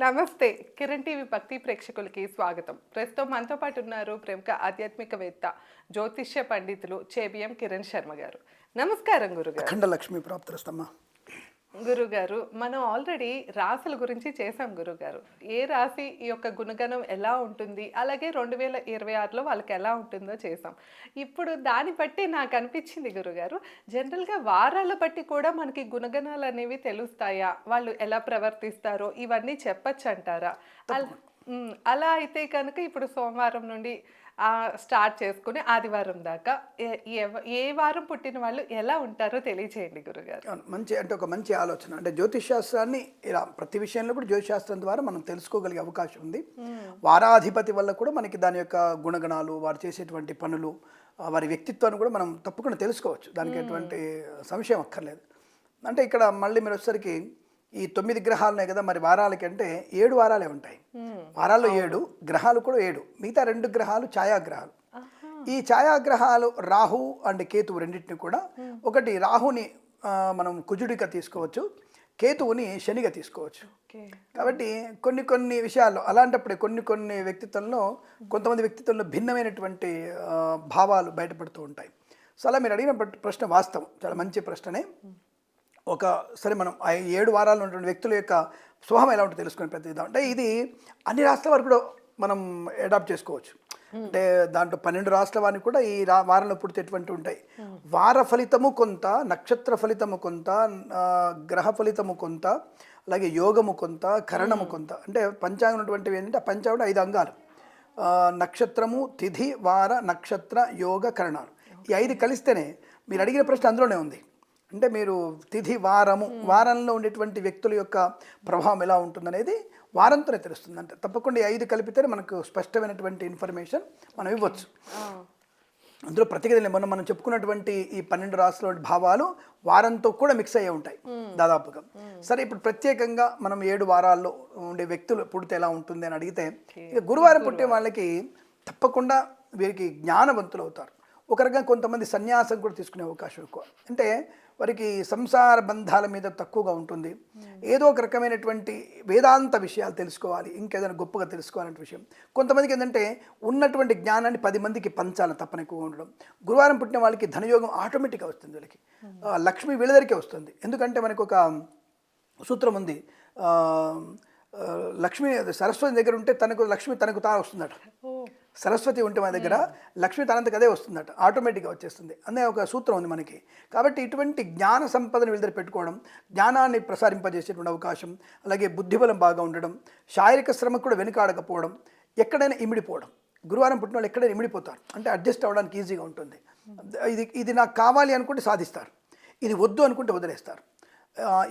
నమస్తే. కిరణ్ టీవీ భక్తి ప్రేక్షకులకి స్వాగతం. ప్రస్తుతం మనతో పాటు ఉన్నారు ప్రముఖ ఆధ్యాత్మికవేత్త, జ్యోతిష్య పండితులు చేబిఎం కిరణ్ శర్మ గారు. నమస్కారం గురుగారు. అఖండ లక్ష్మీ ప్రాప్తిరస్తమ్మా. గురుగారు, మనం ఆల్రెడీ రాశుల గురించి చేసాం గురుగారు. ఏ రాశి ఈ యొక్క గుణగణం ఎలా ఉంటుంది, అలాగే 2026లో వాళ్ళకి ఎలా ఉంటుందో చేసాం. ఇప్పుడు దాన్ని బట్టి నాకు అనిపించింది గురుగారు, జనరల్గా వారాల బట్టి కూడా మనకి గుణగణాలు అనేవి తెలుస్తాయా, వాళ్ళు ఎలా ప్రవర్తిస్తారో ఇవన్నీ చెప్పచ్చు అంటారా? అలా అయితే కనుక ఇప్పుడు సోమవారం నుండి స్టార్ట్ చేసుకుని ఆదివారం దాకా ఏ వారం పుట్టిన వాళ్ళు ఎలా ఉంటారో తెలియచేయండి గురుగారు. ఒక మంచి ఆలోచన. అంటే జ్యోతిష్ శాస్త్రాన్ని ఇలా ప్రతి విషయంలో కూడా జ్యోతిష్ శాస్త్రం ద్వారా మనం తెలుసుకోగలిగే అవకాశం ఉంది. వారాధిపతి వల్ల కూడా మనకి దాని యొక్క గుణగణాలు, వారు చేసేటువంటి పనులు, వారి వ్యక్తిత్వాన్ని కూడా మనం తప్పకుండా తెలుసుకోవచ్చు. దానికి ఎటువంటి సంశయం అక్కర్లేదు. అంటే ఇక్కడ మళ్ళీ మీరు వచ్చేసరికి ఈ 9 గ్రహాలున్నాయి కదా, మరి వారాలకి అంటే 7 వారాలే ఉంటాయి. వారాల్లో 7 గ్రహాలు కూడా 7. మిగతా 2 గ్రహాలు ఛాయాగ్రహాలు. ఈ ఛాయాగ్రహాలు రాహు అండ్ కేతువు రెండింటిని కూడా, ఒకటి రాహుని మనం కుజుడిగా తీసుకోవచ్చు, కేతువుని శనిగా తీసుకోవచ్చు. కాబట్టి కొన్ని విషయాల్లో అలాంటప్పుడే కొన్ని వ్యక్తిత్వంలో, కొంతమంది వ్యక్తిత్వంలో భిన్నమైనటువంటి భావాలు బయటపడుతూ ఉంటాయి. సో అలా మీరు అడిగిన ప్రశ్న వాస్తవం, చాలా మంచి ప్రశ్ననే. సరే మనం 7 వారాలు ఉన్నటువంటి వ్యక్తుల యొక్క స్వభావం ఎలా ఉంటుందో తెలుసుకుని ప్రతిద్దాం. అంటే ఇది అన్ని రాష్ట్రాల వరకు కూడా మనం అడాప్ట్ చేసుకోవచ్చు. అంటే దాంట్లో 12 రాష్ట్రాల వారిని కూడా ఈ వారంలో పుడితేటువంటి ఉంటాయి. వార ఫలితము కొంత, నక్షత్ర ఫలితము కొంత, గ్రహ ఫలితము కొంత, అలాగే యోగము కొంత, కరణము కొంత. అంటే పంచాంగం ఉన్నటువంటివి ఏంటంటే ఆ పంచాంగం 5 అంగాలు: నక్షత్రము, తిథి, వార, నక్షత్ర, యోగ, కరణాలు. ఈ 5 కలిస్తేనే మీరు అడిగిన ప్రశ్న అందులోనే ఉంది. అంటే మీరు తిథి, వారంలో ఉండేటువంటి వ్యక్తుల యొక్క ప్రభావం ఎలా ఉంటుందనేది వారంతోనే తెలుస్తుంది. అంటే తప్పకుండా ఈ 5 కలిపితేనే మనకు స్పష్టమైనటువంటి ఇన్ఫర్మేషన్ మనం ఇవ్వచ్చు. అందులో ప్రత్యేకత మనం చెప్పుకున్నటువంటి ఈ 12 రాష్ట్రాల భావాలు వారంతో కూడా మిక్స్ అయ్యే ఉంటాయి దాదాపుగా. సరే, ఇప్పుడు ప్రత్యేకంగా మనం 7 వారాల్లో ఉండే వ్యక్తులు పుడితే ఎలా ఉంటుంది అని అడిగితే, ఇక గురువారం పుట్టే వాళ్ళకి తప్పకుండా వీరికి జ్ఞానవంతులు అవుతారు. ఒక రకంగా కొంతమంది సన్యాసం కూడా తీసుకునే అవకాశం ఎక్కువ. అంటే వారికి సంసార బంధాల మీద తక్కువగా ఉంటుంది. ఏదో ఒక రకమైనటువంటి వేదాంత విషయాలు తెలుసుకోవాలి, ఇంకేదైనా గొప్పగా తెలుసుకోవాలంటే విషయం. కొంతమందికి ఏంటంటే ఉన్నటువంటి జ్ఞానాన్ని 10 మందికి పంచాలని తప్పన ఎక్కువగా ఉండడం. గురువారం పుట్టిన వాళ్ళకి ధనయోగం ఆటోమేటిక్గా వస్తుంది. వీళ్ళకి లక్ష్మి వీళ్ళ దగ్గరికే వస్తుంది. ఎందుకంటే మనకు ఒక సూత్రం ఉంది, లక్ష్మి సరస్వతి దగ్గర ఉంటే లక్ష్మి తనకు తాను వస్తుందట. సరస్వతి ఉంటే మన దగ్గర లక్ష్మి తనంతకు అదే వస్తుందట, ఆటోమేటిక్గా వచ్చేస్తుంది అనే ఒక సూత్రం ఉంది మనకి. కాబట్టి ఇటువంటి జ్ఞాన సంపదను వీళ్ళ దగ్గర పెట్టుకోవడం, జ్ఞానాన్ని ప్రసారింపజేసేటువంటి అవకాశం, అలాగే బుద్ధిబలం బాగా ఉండడం, శారీరక శ్రమ కూడా వెనుకాడకపోవడం, ఎక్కడైనా ఇమిడిపోవడం. గురువారం పుట్టిన వాళ్ళు ఎక్కడైనా ఇమిడిపోతారు, అంటే అడ్జస్ట్ అవ్వడానికి ఈజీగా ఉంటుంది. ఇది నాకు కావాలి అనుకుంటే సాధిస్తారు, ఇది వద్దు అనుకుంటే వదిలేస్తారు.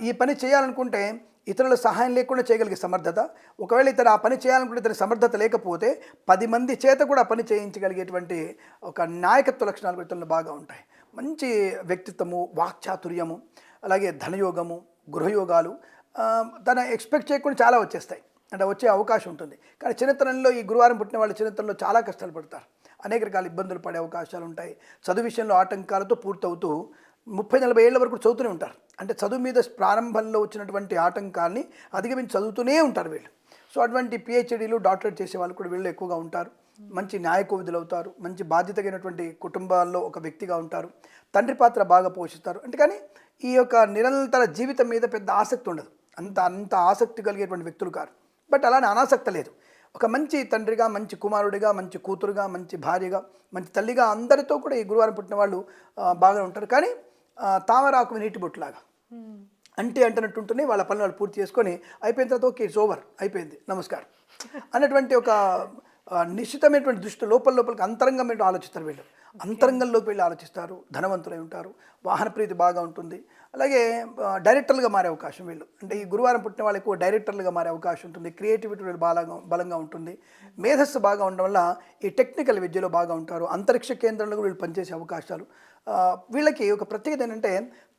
ఈ పని చేయాలనుకుంటే ఇతరుల సహాయం లేకుండా చేయగలిగే సమర్థత, ఒకవేళ ఇతను ఆ పని చేయాలనుకుంటే ఇతని సమర్థత లేకపోతే 10 మంది చేత కూడా ఆ పని చేయించగలిగేటువంటి ఒక నాయకత్వ లక్షణాలు ఇతరులు బాగా ఉంటాయి. మంచి వ్యక్తిత్వము, వాక్చాతుర్యము, అలాగే ధనయోగము, గృహయోగాలు తన ఎక్స్పెక్ట్ చేయకుండా చాలా వచ్చేస్తాయి, అంటే వచ్చే అవకాశం ఉంటుంది. కానీ చిన్నతనంలో ఈ గురువారం పుట్టిన వాళ్ళు చిన్నతనంలో చాలా కష్టాలు పడతారు, అనేక రకాల ఇబ్బందులు పడే అవకాశాలు ఉంటాయి. చదువు విషయంలో ఆటంకాలతో పూర్తవుతూ 30-40 ఏళ్ల వరకు చదువుతూనే ఉంటారు. అంటే చదువు మీద ప్రారంభంలో వచ్చినటువంటి ఆటంకాన్ని అధిగమించి చదువుతూనే ఉంటారు వీళ్ళు. సో అటువంటి పిహెచ్డీలు, డాక్టరేట్ చేసే వాళ్ళు కూడా వీళ్ళు ఎక్కువగా ఉంటారు. మంచి న్యాయకోవిధులు అవుతారు, మంచి బాధ్యతగైనటువంటి కుటుంబాల్లో ఒక వ్యక్తిగా ఉంటారు, తండ్రి పాత్ర బాగా పోషిస్తారు. అంటే కానీ ఈ యొక్క నిరంతర జీవితం మీద పెద్ద ఆసక్తి ఉండదు, అంత ఆసక్తి కలిగేటువంటి వ్యక్తులు కాదు. బట్ అలానే అనాసక్తి లేదు. ఒక మంచి తండ్రిగా, మంచి కుమారుడిగా, మంచి కూతురుగా, మంచి భార్యగా, మంచి తల్లిగా అందరితో కూడా ఈ గురువారం పుట్టిన వాళ్ళు బాగా ఉంటారు. కానీ తామరాకు నీటి బొట్టులాగా అంటున్నట్టుంటేనే వాళ్ళ పనులు వాళ్ళు పూర్తి చేసుకొని అయిపోయిన తర్వాత ఓకే ఇట్స్ ఓవర్, అయిపోయింది, నమస్కారం అన్నటువంటి ఒక నిశ్చితమైనటువంటి దృష్టి లోపలికి అంతరంగం ఆలోచిస్తారు వీళ్ళు. అంతరంగంలోకి వెళ్ళి ఆలోచిస్తారు, ధనవంతులై ఉంటారు, వాహన ప్రీతి బాగా ఉంటుంది. అలాగే డైరెక్టర్లుగా మారే అవకాశం వీళ్ళు, అంటే ఈ గురువారం పుట్టిన వాళ్ళు ఎక్కువ డైరెక్టర్లుగా మారే అవకాశం ఉంటుంది. క్రియేటివిటీ బలంగా ఉంటుంది. మేధస్సు బాగా ఉండడం వల్ల ఈ టెక్నికల్ విద్యలో బాగా ఉంటారు. అంతరిక్ష కేంద్రంలో వీళ్ళు పనిచేసే అవకాశాలు. వీళ్ళకి ఒక ప్రత్యేకత ఏంటంటే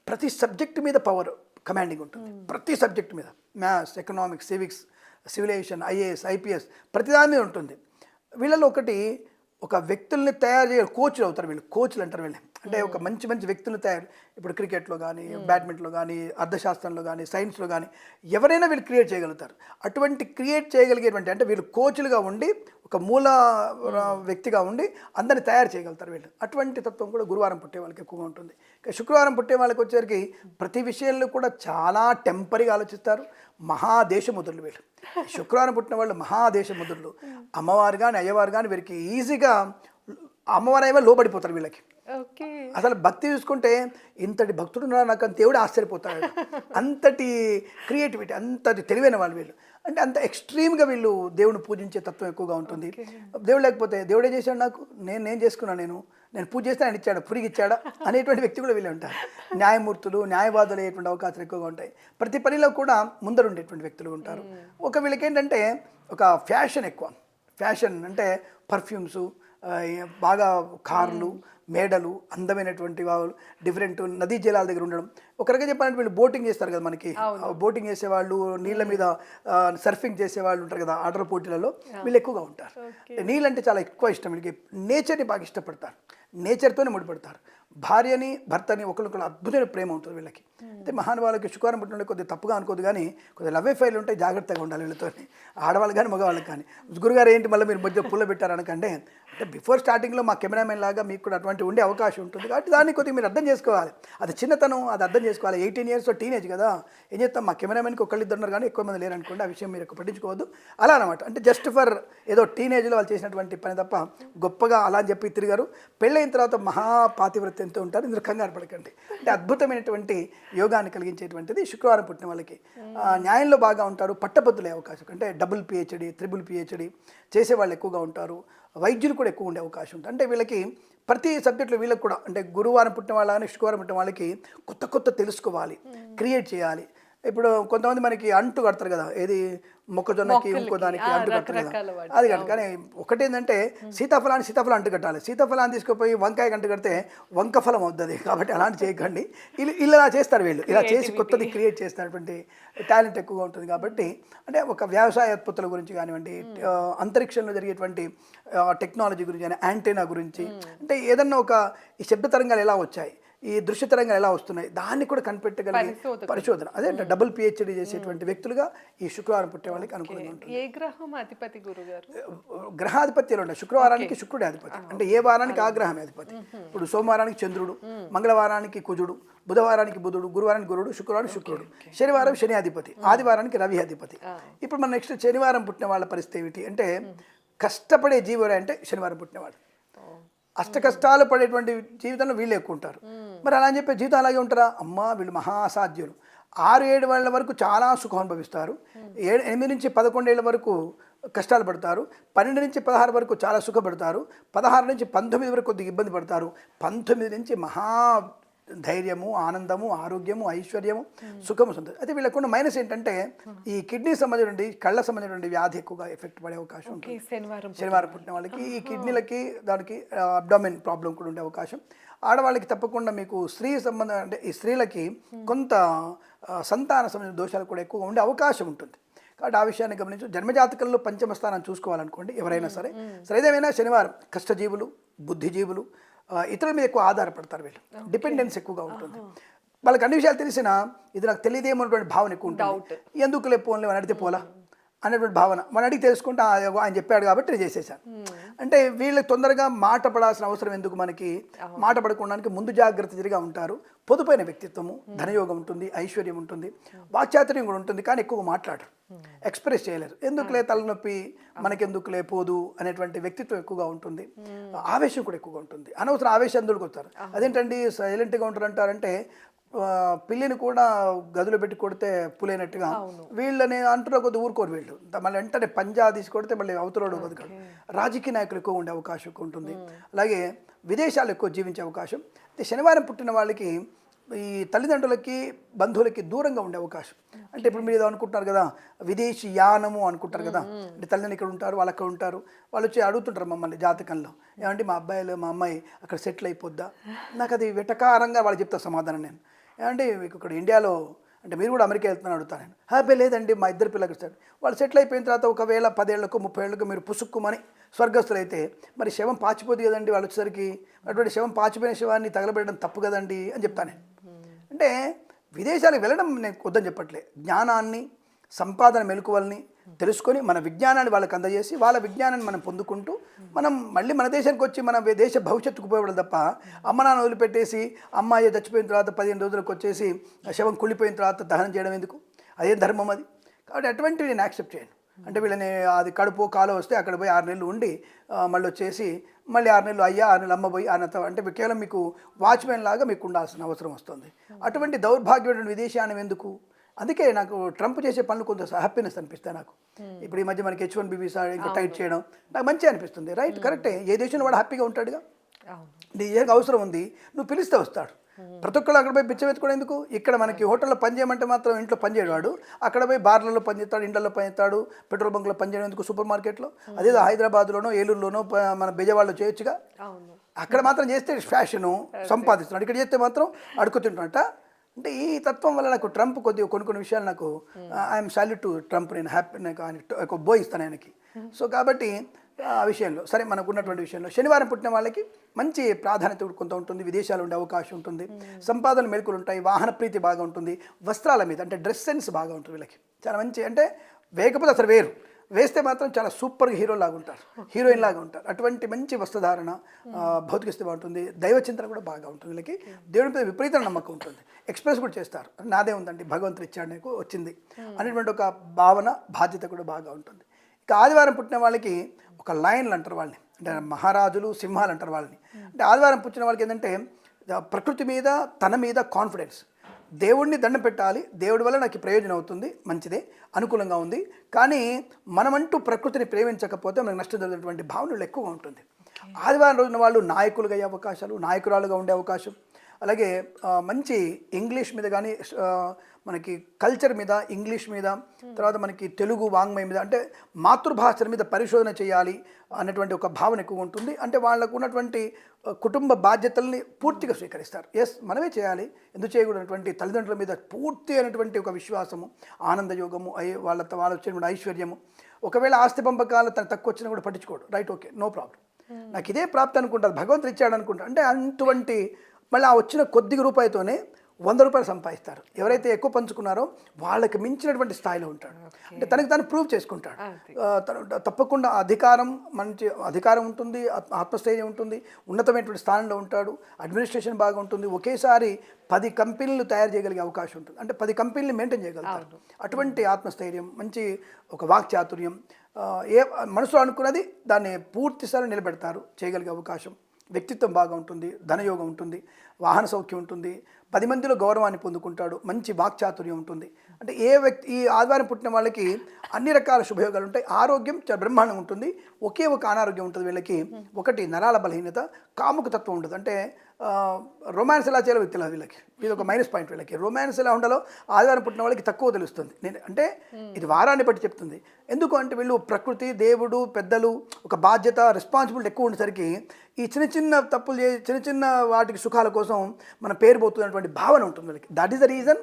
ప్రతి సబ్జెక్టు మీద పవర్ కమాండింగ్ ఉంటుంది. ప్రతి సబ్జెక్టు మీద, maths, economics, civics, సివిలేషన్, IAS, IPS, ప్రతిదాని మీద ఉంటుంది. వీళ్ళలో ఒక వ్యక్తుల్ని తయారు చేయాలి, కోచ్లు అవుతారు వీళ్ళు, కోచ్లు అంటారు వీళ్ళని. అంటే ఒక మంచి మంచి వ్యక్తులు తయారు, ఇప్పుడు క్రికెట్లో కానీ, బ్యాడ్మింటన్లో కానీ, అర్థశాస్త్రంలో కానీ, సైన్స్లో కానీ ఎవరైనా వీళ్ళు క్రియేట్ చేయగలుగుతారు. అటువంటి క్రియేట్ చేయగలిగేటువంటి అంటే వీళ్ళు కోచ్లుగా ఉండి ఒక మూల వ్యక్తిగా ఉండి అందరిని తయారు చేయగలుగుతారు వీళ్ళు. అటువంటి తత్వం కూడా గురువారం పుట్టే వాళ్ళకి ఎక్కువగా ఉంటుంది. ఇక శుక్రవారం పుట్టే వాళ్ళకి వచ్చేసరికి ప్రతి విషయంలో కూడా చాలా టెంపరీగా ఆలోచిస్తారు. మహాదేశముద్రులు వీళ్ళు. శుక్రవారం పుట్టిన వాళ్ళు మహాదేశముద్రులు. అమ్మవారు కానీ అయ్యవారు కానీ వీరికి ఈజీగా అమ్మవారు అయ్యవారు లోబడిపోతారు వీళ్ళకి. ఓకే. అసలు భక్తి చూసుకుంటే ఇంతటి భక్తుడు ఉన్నాడు నాకు అని దేవుడు ఆశ్చర్యపోతాడు. అంతటి క్రియేటివిటీ, అంతటి తెలివైన వాళ్ళు వీళ్ళు. అంటే అంత ఎక్స్ట్రీమ్గా వీళ్ళు దేవుని పూజించే తత్వం ఎక్కువగా ఉంటుంది. దేవుడు లేకపోతే దేవుడే చేశాడు నాకు, నేను చేసుకున్నాను, నేను పూజ చేస్తే ఆయన ఇచ్చాడు, పురిగి ఇచ్చాడా అనేటువంటి వ్యక్తి కూడా వీళ్ళు ఉంటారు. న్యాయమూర్తులు, న్యాయవాదులు అయ్యేటువంటి అవకాశాలు ఎక్కువగా ఉంటాయి. ప్రతి పనిలో కూడా ముందరుండేటువంటి వ్యక్తులు ఉంటారు. ఒక వీళ్ళకి ఏంటంటే ఒక ఫ్యాషన్ ఎక్కువ. ఫ్యాషన్ అంటే పర్ఫ్యూమ్స్, బాగా కార్లు, మేడలు, అందమైనటువంటి వాళ్ళు, డిఫరెంట్ నదీ జలాల దగ్గర ఉండడం. ఒక రకంగా చెప్పాలంటే వీళ్ళు బోటింగ్ చేస్తారు కదా, మనకి బోటింగ్ చేసేవాళ్ళు, నీళ్ళ మీద సర్ఫింగ్ చేసేవాళ్ళు ఉంటారు కదా ఆర్డర్ పోటీలలో, వీళ్ళు ఎక్కువగా ఉంటారు. నీళ్ళంటే చాలా ఎక్కువ ఇష్టం వీళ్ళకి. నేచర్ని బాగా ఇష్టపడతారు, నేచర్తోనే ముడిపడతారు. భార్యని భర్తని ఒకరికొకరు అద్భుతమైన ప్రేమ ఉంటుంది వీళ్ళకి. అయితే మహానుభావులకి శుక్రవారం పుట్టిన కొద్దిగా తప్పుగా అనుకోదు, కానీ కొద్దిగా లవ్ ఎఫైర్లు ఉంటాయి, జాగ్రత్తగా ఉండాలి వీళ్ళతో, ఆడవాళ్ళు కానీ మగవాళ్ళకి కానీ. గురుగారు ఏంటి మళ్ళీ మీరు మధ్య పుల్ల పెట్టారు అనకంటే, అంటే బిఫోర్ స్టార్టింగ్లో మా కెమెరామెన్ లాగా మీకు కూడా అటువంటి ఉండే అవకాశం ఉంటుంది కాబట్టి దాన్ని కొద్దిగా మీరు అర్థం చేసుకోవాలి. అది చిన్నతనం, అది అర్థం చేసుకోవాలి. 18 years టీనేజ్ కదా, ఏం చేస్తాం, మా కెమెరామెన్కి ఒకళ్ళిద్దరు ఉన్నారు కానీ ఎక్కువ మంది లేరు అనుకోండి, ఆ విషయం మీరు ఎక్కువ పట్టించుకోవద్దు. అలా అనమాట. అంటే జస్ట్ ఫర్ ఏదో టీనేజ్లో వాళ్ళు చేసినటువంటి పని తప్ప గొప్పగా అలా అని చెప్పి తిరిగారు. పెళ్ళైన తర్వాత మహాపాతివ్రత్యంతో ఉంటారు, ఇందులో కంగారు పడకండి. అంటే అద్భుతమైనటువంటి యోగాన్ని కలిగించేటువంటిది శుక్రవారం పుట్టిన వాళ్ళకి. న్యాయంలో బాగా ఉంటారు, పట్టభద్రులే అవకాశం, అంటే డబుల్ పిహెచ్డి, త్రిబుల్ పిహెచ్డి చేసేవాళ్ళు ఎక్కువగా ఉంటారు. వైద్యులు కూడా ఎక్కువ ఉండే అవకాశం ఉంటుంది. అంటే వీళ్ళకి ప్రతి సబ్జెక్టులో వీళ్ళకి కూడా, అంటే గురువారం పుట్టిన వాళ్ళని శుక్రవారం పుట్టిన వాళ్ళకి కొత్త కొత్త తెలుసుకోవాలి, క్రియేట్ చేయాలి. ఇప్పుడు కొంతమంది మనకి అంటు కడతారు కదా, ఏది మొక్కజొన్నకి ఇంకో దానికి అంటు కడతారు కదా, అది కాదు. కానీ ఒకటేంటంటే సీతాఫలాన్ని సీతాఫలం అంటు కట్టాలి, సీతాఫలాన్ని తీసుకుపోయి వంకాయ అంటు కడితే వంక ఫలం అవుతుంది. కాబట్టి అలాంటి చేయకండి. ఇలా చేస్తారు వీళ్ళు, ఇలా చేసి కొత్తది క్రియేట్ చేస్తున్నటువంటి టాలెంట్ ఎక్కువగా ఉంటుంది. కాబట్టి అంటే ఒక వ్యవసాయ ఉత్పత్తుల గురించి కానివ్వండి, అంతరిక్షంలో జరిగేటువంటి టెక్నాలజీ గురించి కానీ, యాంటెనా గురించి, అంటే ఏదన్నా ఒక ఈ శబ్ద తరంగాలు ఎలా వచ్చాయి, ఈ దృశ్య తరంగాలు ఎలా వస్తున్నాయి, దాన్ని కూడా కనిపెట్టగలిగే పరిశోధన, అదే డబుల్ పిహెచ్డి చేసేటువంటి వ్యక్తులుగా ఈ శుక్రవారం పుట్టే వాళ్ళకి అనుకూలంగా ఉంటుంది. ఏ గ్రహం అధిపతి గురుగారు? గ్రహాధిపత్యాలు ఉంటాయి. శుక్రవారానికి శుక్రుడి అధిపతి, అంటే ఏ వారానికి ఆ గ్రహం అధిపతి. ఇప్పుడు సోమవారానికి చంద్రుడు, మంగళవారానికి కుజుడు, బుధవారానికి బుధుడు, గురువారానికి గురుడు, శుక్రవారం శుక్రుడు, శనివారం శని అధిపతి, ఆదివారానికి రవి అధిపతి. ఇప్పుడు మన నెక్స్ట్ శనివారం పుట్టిన వాళ్ళ పరిస్థితి ఏమిటి అంటే, కష్టపడే జీవుడు అంటే శనివారం పుట్టినవాడు. అష్ట కష్టాలు పడేటువంటి జీవితంలో వీళ్ళు ఎక్కువ ఉంటారు. మరి అలా అని చెప్పి జీవితం అలాగే ఉంటారా? అమ్మ వీళ్ళు మహాసాధ్యులు. 6-7 ఏళ్ల వరకు చాలా సుఖం అనుభవిస్తారు, 8 నుంచి 11 ఏళ్ల వరకు కష్టాలు పడతారు, 12 నుంచి 16 వరకు చాలా సుఖపడతారు, 16 నుంచి 19 వరకు కొద్దిగా ఇబ్బంది పడతారు, 19 నుంచి మహా ధైర్యము, ఆనందము, ఆరోగ్యము, ఐశ్వర్యము, సుఖము ఉంటుంది. అయితే వీళ్ళకున్న మైనస్ ఏంటంటే ఈ కిడ్నీ సంబంధించిన, కళ్ళ సంబంధించిన వ్యాధి ఎక్కువగా ఎఫెక్ట్ పడే అవకాశం ఉంటుంది. శనివారం పుట్టిన వాళ్ళకి ఈ కిడ్నీలకి దానికి అబ్డామిన్ ప్రాబ్లం కూడా ఉండే అవకాశం. ఆడవాళ్ళకి తప్పకుండా మీకు స్త్రీ సంబంధం, అంటే ఈ స్త్రీలకి కొంత సంతాన సంబంధించిన దోషాలు కూడా ఎక్కువగా ఉండే అవకాశం ఉంటుంది. కాబట్టి ఆ విషయాన్ని గమనించు. జన్మజాతకంలో పంచమ స్థానం చూసుకోవాలనుకోండి ఎవరైనా సరే. ఏదేమైనా శనివారం కష్టజీవులు, బుద్ధిజీవులు, ఇతరుల మీద ఎక్కువ ఆధారపడతారు వీళ్ళు, డిపెండెన్స్ ఎక్కువగా ఉంటుంది. వాళ్ళకి అన్ని విషయాలు తెలిసినా ఇది నాకు తెలియదేమన్నటువంటి భావన ఎక్కువ ఉంటుంది. ఎందుకు లేపోన్లే అని అడిగితే పోలా అనేటువంటి భావన, మన అడిగి తెలుసుకుంటే ఆయన చెప్పాడు కాబట్టి నేను చేసేసాను. అంటే వీళ్ళకి తొందరగా మాట పడాల్సిన అవసరం ఎందుకు, మనకి మాట పడకుండా ముందు జాగ్రత్తగా ఉంటారు. పొదుపైన వ్యక్తిత్వము, ధనయోగం ఉంటుంది, ఐశ్వర్యం ఉంటుంది, వాక్చాతుర్యం కూడా ఉంటుంది, కానీ ఎక్కువ మాట్లాడరు, ఎక్స్ప్రెస్ చేయలేరు. ఎందుకులే తలనొప్పి, మనకెందుకులే పోదు అనేటువంటి వ్యక్తిత్వం ఎక్కువగా ఉంటుంది. ఆవేశం కూడా ఎక్కువగా ఉంటుంది, అనవసరం ఆవేశం దొరుకుతారు. అదేంటండి సైలెంట్గా ఉంటారు అంటారంటే, పిల్లిని కూడా గదిలో పెట్టి కొడితే పులైనట్టుగా వీళ్ళని అంటున్న కొద్ది ఊరుకోరు వీళ్ళు. మళ్ళీ వెంటనే పంజా తీసి కొడితే మళ్ళీ అవతలోడు బతకడు. రాజకీయ నాయకులు ఎక్కువ ఉండే అవకాశం ఎక్కువ ఉంటుంది. అలాగే విదేశాలు ఎక్కువ జీవించే అవకాశం. శనివారం పుట్టిన వాళ్ళకి ఈ తల్లిదండ్రులకి, బంధువులకి దూరంగా ఉండే అవకాశం. అంటే ఇప్పుడు మీరు ఏదో అనుకుంటున్నారు కదా, విదేశీ యానము అనుకుంటారు కదా, అంటే తల్లిదండ్రులు ఇక్కడ ఉంటారు, వాళ్ళు అక్కడ ఉంటారు, వాళ్ళు వచ్చి అడుగుతుంటారు మమ్మల్ని జాతకంలో, ఏమంటే మా అబ్బాయిలు మా అమ్మాయి అక్కడ సెటిల్ అయిపోద్దా. నాకు అది వెటకారంగా వాళ్ళు చెప్తా సమాధానం. నేను ఏమంటే మీకు ఇక్కడ ఇండియాలో, అంటే మీరు కూడా అమెరికా వెళ్తున్నాను అడుగుతాను నేను. హ్యాపీ లేదండి, మా ఇద్దరు పిల్లలకి ఇస్తాడు. వాళ్ళు సెటిల్ అయిపోయిన తర్వాత ఒకవేళ 10 ఏళ్ళకు 30 ఏళ్ళకు మీరు పుసుక్కుమని స్వర్గస్థులైతే మరి శవం పాచిపోతుంది కదండి వాళ్ళు వచ్చేసరికి, అటువంటి శవం పాచిపోయిన శవాన్ని తగలబెట్టడం తప్పు కదండి అని చెప్తాను నేను. అంటే విదేశాలకు వెళ్ళడం నేను వద్దని చెప్పట్లే, జ్ఞానాన్ని సంపాదన మెలకువల్ని తెలుసుకొని మన విజ్ఞానాన్ని వాళ్ళకి అందజేసి వాళ్ళ విజ్ఞానాన్ని మనం పొందుకుంటూ మనం మళ్ళీ మన దేశానికి వచ్చి మన దేశ భవిష్యత్తుకు ఉపయోగపడదు తప్ప అమ్మ నాన్న వదిలిపెట్టేసి అమ్మాయి చచ్చిపోయిన తర్వాత 15 రోజులకు వచ్చేసి శవం కుళ్ళిపోయిన తర్వాత దహనం చేయడం ఎందుకు? అదే ధర్మం అది. కాబట్టి అటువంటివి నేను యాక్సెప్ట్ చేయను. అంటే వీళ్ళని అది కడుపు కాలో వస్తే అక్కడ పోయి 6 నెలలు ఉండి మళ్ళీ వచ్చేసి మళ్ళీ 6 నెలలు అయ్యా 6 నెలలు అమ్మ పోయి అంటే కేవలం మీకు వాచ్మెన్ లాగా మీకు ఉండాల్సిన అవసరం వస్తుంది. అటువంటి దౌర్భాగ్యమైన విదేశానం ఎందుకు? అందుకే నాకు ట్రంప్ చేసే పనులు కొంత హ్యాపీనెస్ అనిపిస్తాయి నాకు. ఇప్పుడు ఈ మధ్య మనకి H1B వీసా ఇంకా టైట్ చేయడం నాకు మంచిగా అనిపిస్తుంది. రైట్, కరెక్టే. ఏ దేశంలో వాడు హ్యాపీగా ఉంటాడుగా. నీ ఏం అవసరం ఉంది, నువ్వు పిలిస్తే వస్తాడు. ప్రతి ఒక్కళ్ళు అక్కడ పోయి పిచ్చవెత్తుకోవడం ఎందుకు? ఇక్కడ మనకి హోటల్లో పని చేయమంటే మాత్రం ఇంట్లో పని చేయవాడు, అక్కడ పోయి బార్లలో పని చేస్తాడు, ఇండ్లలో పని చేస్తాడు, పెట్రోల్ బంక్లో పని చేయడం ఎందుకు? సూపర్ మార్కెట్లో అదేదో హైదరాబాద్లోనో ఏలూరులోనో మన బెజవాడలో చేయొచ్చుగా. అక్కడ మాత్రం చేస్తే ఫ్యాషను సంపాదిస్తున్నాడు, ఇక్కడ చేస్తే మాత్రం అడుగుతుంటాట. అంటే ఈ తత్వం వల్ల నాకు ట్రంప్ కొద్దిగా కొన్ని విషయాలు నాకు ఐఎమ్ సాల్యూట్ టు ట్రంప్. నేను హ్యాపీ, నాకు ఒక బోయ్ ఇస్తాను ఆయనకి. సో కాబట్టి ఆ విషయంలో సరే, మనకు ఉన్నటువంటి విషయంలో శనివారం పుట్టిన వాళ్ళకి మంచి ప్రాధాన్యత కొంత ఉంటుంది, విదేశాలు ఉండే అవకాశం ఉంటుంది, సంపాదన మెలకులు ఉంటాయి, వాహన ప్రీతి బాగా ఉంటుంది, వస్త్రాల మీద అంటే డ్రెస్ సెన్స్ బాగా ఉంటుంది వీళ్ళకి చాలా మంచి. అంటే వేయకపోతే అసలు వేరు, వేస్తే మాత్రం చాలా సూపర్ హీరో లాగా ఉంటారు, హీరోయిన్ లాగా ఉంటారు. అటువంటి మంచి వస్త్రధారణ, భౌతిక స్థితి బాగుంటుంది, దైవ చింతన కూడా బాగా ఉంటుంది వీళ్ళకి, దేవుడి మీద విపరీత నమ్మకం ఉంటుంది, ఎక్స్ప్రెస్ కూడా చేస్తారు, నాదే ఉందండి భగవంతుడు ఇచ్చాడు నాకు వచ్చింది అనేటువంటి ఒక భావన బాధ్యత కూడా బాగా ఉంటుంది. ఇక ఆదివారం పుట్టిన వాళ్ళకి ఒక లయన్లు అంటారు వాళ్ళని, అంటే మహారాజులు సింహాలు అంటారు వాళ్ళని. అంటే ఆదివారం పుట్టిన వాళ్ళకి ఏంటంటే ప్రకృతి మీద తన మీద కాన్ఫిడెన్స్, దేవుడిని దండం పెట్టాలి, దేవుడి వల్ల నాకు ప్రయోజనం అవుతుంది, మంచిదే, అనుకూలంగా ఉంది, కానీ మనమంటూ ప్రకృతిని ప్రేమించకపోతే మనకు నష్టం జరిగినటువంటి భావనలు ఎక్కువగా ఉంటుంది. ఆదివారం రోజున వాళ్ళు నాయకులుగా అయ్యే అవకాశాలు, నాయకురాలుగా ఉండే అవకాశం, అలాగే మంచి ఇంగ్లీష్ మీద కానీ మనకి కల్చర్ మీద, ఇంగ్లీష్ మీద, తర్వాత మనకి తెలుగు వాంగ్మయం మీద, అంటే మాతృభాషల మీద పరిశోధన చేయాలి అన్నటువంటి ఒక భావన ఎక్కువ ఉంటుంది. అంటే వాళ్ళకు ఉన్నటువంటి కుటుంబ బాధ్యతల్ని పూర్తిగా స్వీకరిస్తారు. ఎస్, మనమే చేయాలి, ఎందుకు చేయకూడనటువంటి తల్లిదండ్రుల మీద పూర్తి అయినటువంటి ఒక విశ్వాసము, ఆనందయోగము, వాళ్ళు వచ్చేటువంటి ఐశ్వర్యము. ఒకవేళ ఆస్తి పంపకాలు తను తక్కువ వచ్చినా కూడా పట్టించుకోడు, రైట్, ఓకే, నో ప్రాబ్లం, నాకు ఇదే ప్రాప్తి అనుకుంటారు, భగవంతుడు ఇచ్చాడు అనుకుంటారు. అంటే అటువంటి మళ్ళీ ఆ వచ్చిన కొద్ది రూపాయితోనే 100 రూపాయలు సంపాదిస్తారు. ఎవరైతే ఎక్కువ పంచుకున్నారో వాళ్ళకి మించినటువంటి స్థాయిలో ఉంటాడు. అంటే తనకి తాను ప్రూవ్ చేసుకుంటాడు. తప్పకుండా మంచి అధికారం ఉంటుంది, ఆత్మస్థైర్యం ఉంటుంది, ఉన్నతమైనటువంటి స్థానంలో ఉంటాడు, అడ్మినిస్ట్రేషన్ బాగా ఉంటుంది, ఒకేసారి 10 కంపెనీలు తయారు చేయగలిగే అవకాశం ఉంటుంది, అంటే 10 కంపెనీలు మెయింటైన్ చేయగలుగుతారు. అటువంటి ఆత్మస్థైర్యం, మంచి ఒక వాక్చాతుర్యం, ఏ మనసులో అనుకున్నది దాన్ని పూర్తిసారి నిలబెడతారు, చేయగలిగే అవకాశం, వ్యక్తిత్వం బాగా ఉంటుంది, ధనయోగం ఉంటుంది, వాహన సౌఖ్యం ఉంటుంది, 10 మందిలో గౌరవాన్ని పొందుకుంటాడు, మంచి వాక్చాతుర్యం ఉంటుంది. అంటే ఈ ఆదివారం పుట్టిన వాళ్ళకి అన్ని రకాల శుభయోగాలు ఉంటాయి, ఆరోగ్యం చాలా బ్రహ్మాండంగా ఉంటుంది. ఒకే ఒక అనారోగ్యం ఉంటుంది వీళ్ళకి, ఒకటి నరాల బలహీనత, కాముక తత్వం ఉండదు. అంటే రొమాన్స్ ఎలా చేయాలో తెలియదు వీళ్ళకి, ఇది ఒక మైనస్ పాయింట్ వీళ్ళకి. రొమాన్స్ ఎలా ఉండాలో ఆదివారం పుట్టిన వాళ్ళకి తక్కువ తెలుస్తుంది. అంటే ఇది వారాన్ని బట్టి చెప్తుంది. ఎందుకు అంటే వీళ్ళు ప్రకృతి, దేవుడు, పెద్దలు, ఒక బాధ్యత, రెస్పాన్సిబిలిటీ ఎక్కువ ఉండేసరికి ఈ చిన్న తప్పులు చిన్న చిన్న వాటికి సుఖాల కోసం మన పేరు పోతున్నటువంటి భావన ఉంటుంది వీళ్ళకి. That is the reason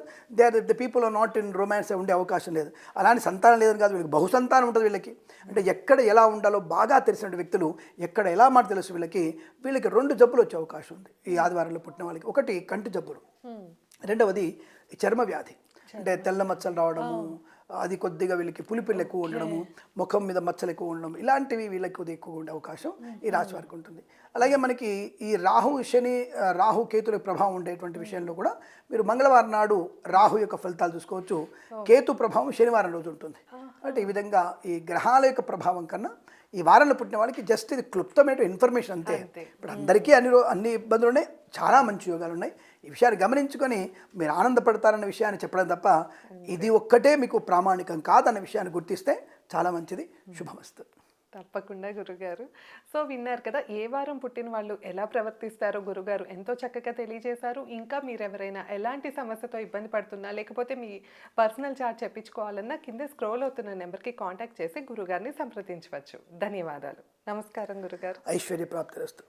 the people are not in romance ఉండే అవకాశం లేదు. అలాంటి సంతానం లేదని కాదు, వీళ్ళకి బహుసంతానం ఉంటుంది వీళ్ళకి. అంటే ఎక్కడ ఎలా ఉండాలో బాగా తెలిసిన వ్యక్తులు, ఎక్కడ ఎలా మాట తెలుసు వీళ్ళకి 2 జబ్బులు వచ్చే అవకాశం ఉంది ఈ ఆదివారంలో పుట్టిన వాళ్ళకి. ఒకటి కంటి జబ్బులు, రెండవది చర్మ వ్యాధి, అంటే తెల్ల మచ్చలు రావడము, అది కొద్దిగా వీళ్ళకి పులిపిల్లు ఎక్కువ ఉండడము, ముఖం మీద మచ్చలు ఎక్కువ ఉండడం, ఇలాంటివి వీళ్ళకి కొద్దిగా ఎక్కువ ఉండే అవకాశం ఈ రాశి వారికి ఉంటుంది. అలాగే మనకి ఈ రాహు కేతుల ప్రభావం ఉండేటువంటి విషయంలో కూడా మీరు మంగళవారం నాడు రాహు యొక్క ఫలితాలు చూసుకోవచ్చు, కేతు ప్రభావం శనివారం రోజు ఉంటుంది. అంటే ఈ విధంగా ఈ గ్రహాల యొక్క ప్రభావం కన్నా ఈ వారంలో పుట్టిన వాళ్ళకి జస్ట్ ఇది క్లుప్తమైన ఇన్ఫర్మేషన్ అంతే. ఇప్పుడు అందరికీ అన్ని ఇబ్బందులు ఉన్నాయి, చాలా మంచి యోగాలు ఉన్నాయి. ఈ విషయాన్ని గమనించుకొని మీరు ఆనందపడతారన్న విషయాన్ని చెప్పడం తప్ప ఇది ఒక్కటే మీకు ప్రామాణికం కాదన్న విషయాన్ని గుర్తిస్తే చాలా మంచిది. శుభమస్తు. తప్పకుండా గురుగారు. సో విన్నారు కదా, ఏ వారం పుట్టిన వాళ్ళు ఎలా ప్రవర్తిస్తారో గురుగారు ఎంతో చక్కగా తెలియజేశారు. ఇంకా మీరు ఎవరైనా ఎలాంటి సమస్యతో ఇబ్బంది పడుతున్నా, లేకపోతే మీ పర్సనల్ చార్ట్ చెప్పించుకోవాలన్నా కింద స్క్రోల్ అవుతున్న నెంబర్కి కాంటాక్ట్ చేసి గురుగారిని సంప్రదించవచ్చు. ధన్యవాదాలు. నమస్కారం గురుగారు. ఐశ్వర్య ప్రాప్తిరస్తు.